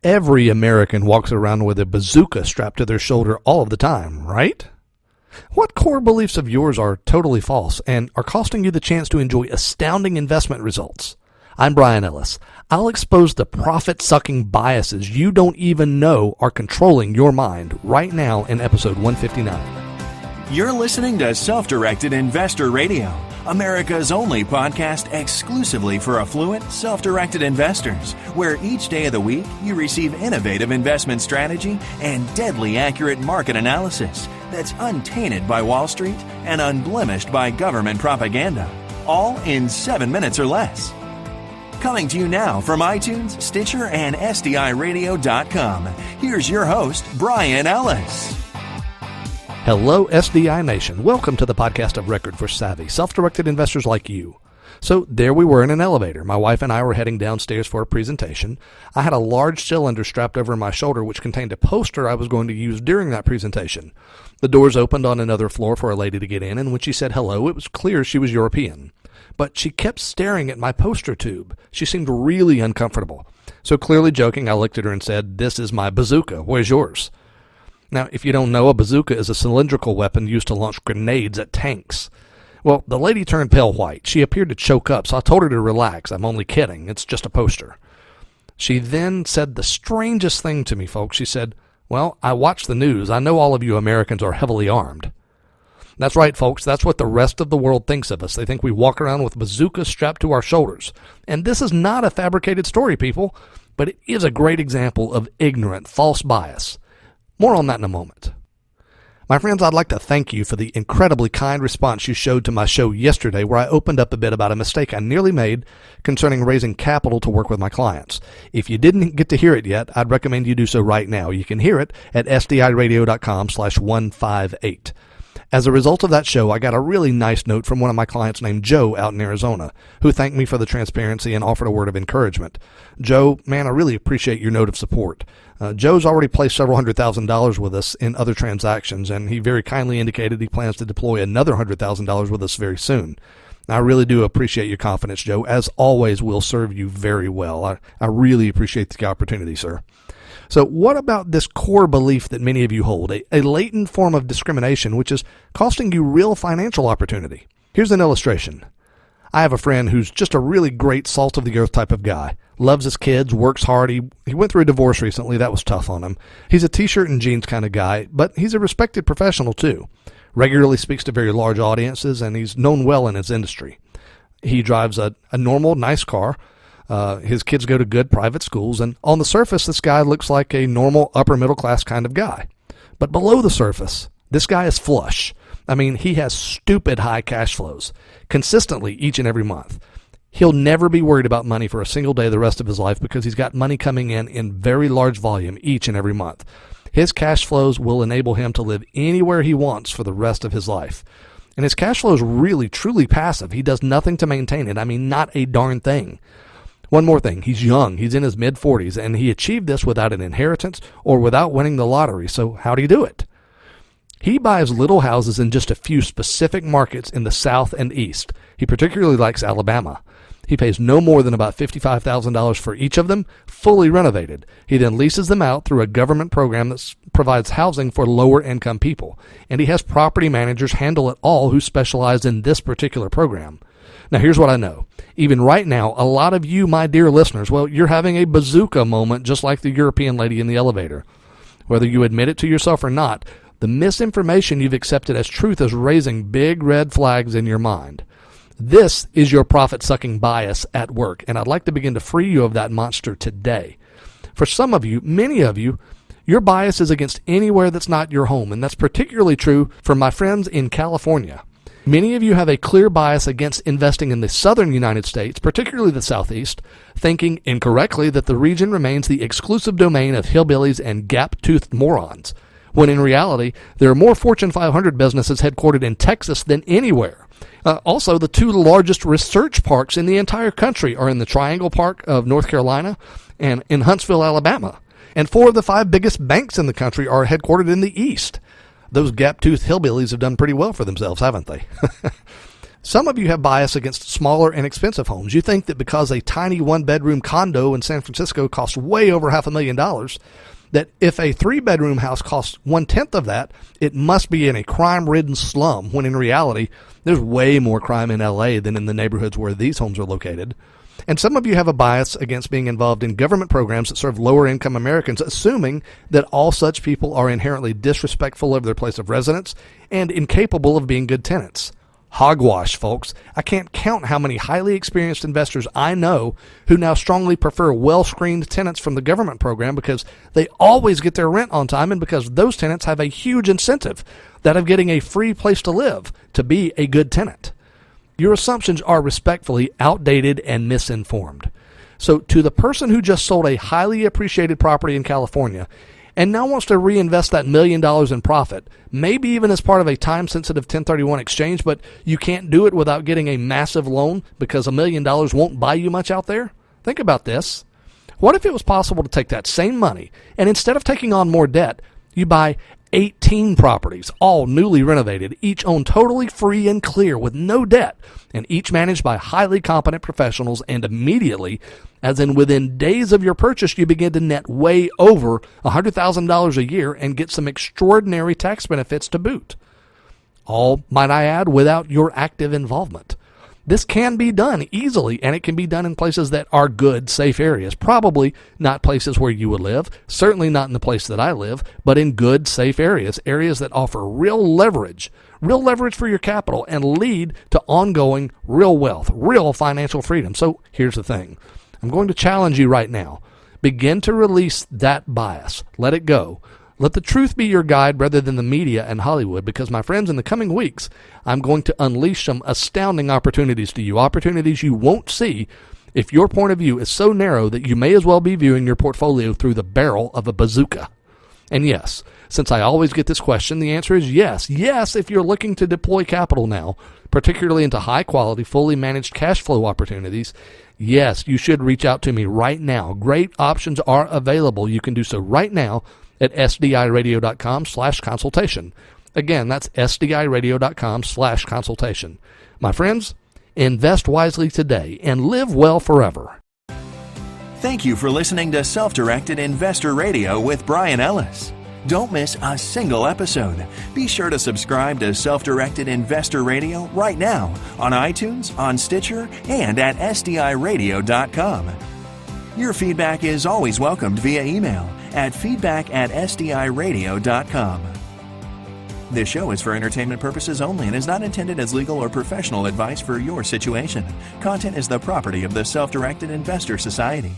Every American walks around with a bazooka strapped to their shoulder all of the time, right? What core beliefs of yours are totally false and are costing you the chance to enjoy astounding investment results? I'm Bryan Ellis. I'll expose the profit-sucking biases you don't even know are controlling your mind right now in episode 159. You're listening to Self-Directed Investor Radio, America's only podcast exclusively for affluent, self-directed investors, where each day of the week you receive innovative investment strategy and deadly accurate market analysis that's untainted by Wall Street and unblemished by government propaganda, all in 7 minutes or less. Coming to you now from iTunes, Stitcher, and SDIRadio.com, here's your host, Bryan Ellis. Hello, SDI Nation. Welcome to the podcast of record for savvy, self-directed investors like you. So there we were in an elevator. My wife and I were heading downstairs for a presentation. I had a large cylinder strapped over my shoulder which contained a poster I was going to use during that presentation. The doors opened on another floor for a lady to get in, and when she said hello, it was clear she was European. But she kept staring at my poster tube. She seemed really uncomfortable. So clearly joking, I looked at her and said, "This is my bazooka. Where's yours?" Now, if you don't know, a bazooka is a cylindrical weapon used to launch grenades at tanks. Well, the lady turned pale white. She appeared to choke up, so I told her to relax. I'm only kidding. It's just a poster. She then said the strangest thing to me, folks. She said, "Well, I watch the news. I know all of you Americans are heavily armed." That's right, folks. That's what the rest of the world thinks of us. They think we walk around with bazookas strapped to our shoulders. And this is not a fabricated story, people, but it is a great example of ignorant, false bias. More on that in a moment. My friends, I'd like to thank you for the incredibly kind response you showed to my show yesterday, where I opened up a bit about a mistake I nearly made concerning raising capital to work with my clients. If you didn't get to hear it yet, I'd recommend you do so right now. You can hear it at SDIRadio.com/158. As a result of that show, I got a really nice note from one of my clients named Joe out in Arizona, who thanked me for the transparency and offered a word of encouragement. Joe, man, I really appreciate your note of support. Joe's already placed several $100,000 with us in other transactions, and he very kindly indicated he plans to deploy another $100,000 with us very soon. I really do appreciate your confidence, Joe. As always, we'll serve you very well. I really appreciate the opportunity, sir. So what about this core belief that many of you hold, a latent form of discrimination which is costing you real financial opportunity? Here's an illustration. I have a friend who's just a really great salt-of-the-earth type of guy. Loves his kids, works hard. He went through a divorce recently. That was tough on him. He's a T-shirt and jeans kind of guy, but he's a respected professional too. Regularly speaks to very large audiences, and he's known well in his industry. He drives a normal, nice car. His kids go to good private schools, and on the surface, this guy looks like a normal upper-middle-class kind of guy. But below the surface, this guy is flush. I mean, he has stupid high cash flows, consistently each and every month. He'll never be worried about money for a single day the rest of his life because he's got money coming in very large volume each and every month. His cash flows will enable him to live anywhere he wants for the rest of his life. And his cash flow is really, truly passive. He does nothing to maintain it. I mean, not a darn thing. One more thing, he's young, he's in his mid-40s, and he achieved this without an inheritance or without winning the lottery. So how do you do it? He buys little houses in just a few specific markets in the South and East. He particularly likes Alabama. He pays no more than about $55,000 for each of them, fully renovated. He then leases them out through a government program that provides housing for lower-income people. And he has property managers handle it all who specialize in this particular program. Now, here's what I know. Even right now, a lot of you, my dear listeners, well, you're having a bazooka moment just like the European lady in the elevator. Whether you admit it to yourself or not, the misinformation you've accepted as truth is raising big red flags in your mind. This is your profit-sucking bias at work, and I'd like to begin to free you of that monster today. For some of you, many of you, your bias is against anywhere that's not your home, and that's particularly true for my friends in California. Many of you have a clear bias against investing in the southern United States, particularly the Southeast, thinking incorrectly that the region remains the exclusive domain of hillbillies and gap-toothed morons, when in reality, there are more Fortune 500 businesses headquartered in Texas than anywhere. Also, the two largest research parks in the entire country are in the Triangle Park of North Carolina and in Huntsville, Alabama. And 4 of the 5 biggest banks in the country are headquartered in the East. Those gap-toothed hillbillies have done pretty well for themselves, haven't they? Some of you have bias against smaller and expensive homes. You think that because a tiny one-bedroom condo in San Francisco costs way over $500,000, that if a 3-bedroom house costs 1/10 of that, it must be in a crime-ridden slum, when in reality, there's way more crime in LA than in the neighborhoods where these homes are located. And some of you have a bias against being involved in government programs that serve lower-income Americans, assuming that all such people are inherently disrespectful of their place of residence and incapable of being good tenants. Hogwash, folks. I can't count how many highly experienced investors I know who now strongly prefer well-screened tenants from the government program because they always get their rent on time and because those tenants have a huge incentive, that of getting a free place to live, to be a good tenant. Your assumptions are respectfully outdated and misinformed. So to the person who just sold a highly appreciated property in California and now wants to reinvest that $1 million in profit, maybe even as part of a time-sensitive 1031 exchange, but you can't do it without getting a massive loan because $1 million won't buy you much out there? Think about this. What if it was possible to take that same money and instead of taking on more debt, you buy 18 properties, all newly renovated, each owned totally free and clear with no debt, and each managed by highly competent professionals, and immediately, as in within days of your purchase, you begin to net way over $100,000 a year and get some extraordinary tax benefits to boot. All, might I add, without your active involvement. This can be done easily, and it can be done in places that are good, safe areas. Probably not places where you would live, certainly not in the place that I live, but in good, safe areas, areas that offer real leverage for your capital and lead to ongoing real wealth, real financial freedom. So here's the thing. I'm going to challenge you right now. Begin to release that bias. Let it go. Let the truth be your guide rather than the media and Hollywood, because, my friends, in the coming weeks, I'm going to unleash some astounding opportunities to you, opportunities you won't see if your point of view is so narrow that you may as well be viewing your portfolio through the barrel of a bazooka. And yes, since I always get this question, the answer is yes. Yes, if you're looking to deploy capital now, particularly into high-quality, fully managed cash flow opportunities, yes, you should reach out to me right now. Great options are available. You can do so right now at sdiradio.com/consultation. Again, that's sdiradio.com/consultation. My friends, invest wisely today and live well forever. Thank you for listening to Self-Directed Investor Radio with Bryan Ellis. Don't miss a single episode. Be sure to subscribe to Self-Directed Investor Radio right now on iTunes, on Stitcher, and at sdiradio.com. Your feedback is always welcomed via email at feedback@sdiradio.com. This show is for entertainment purposes only and is not intended as legal or professional advice for your situation. Content is the property of the Self-Directed Investor Society.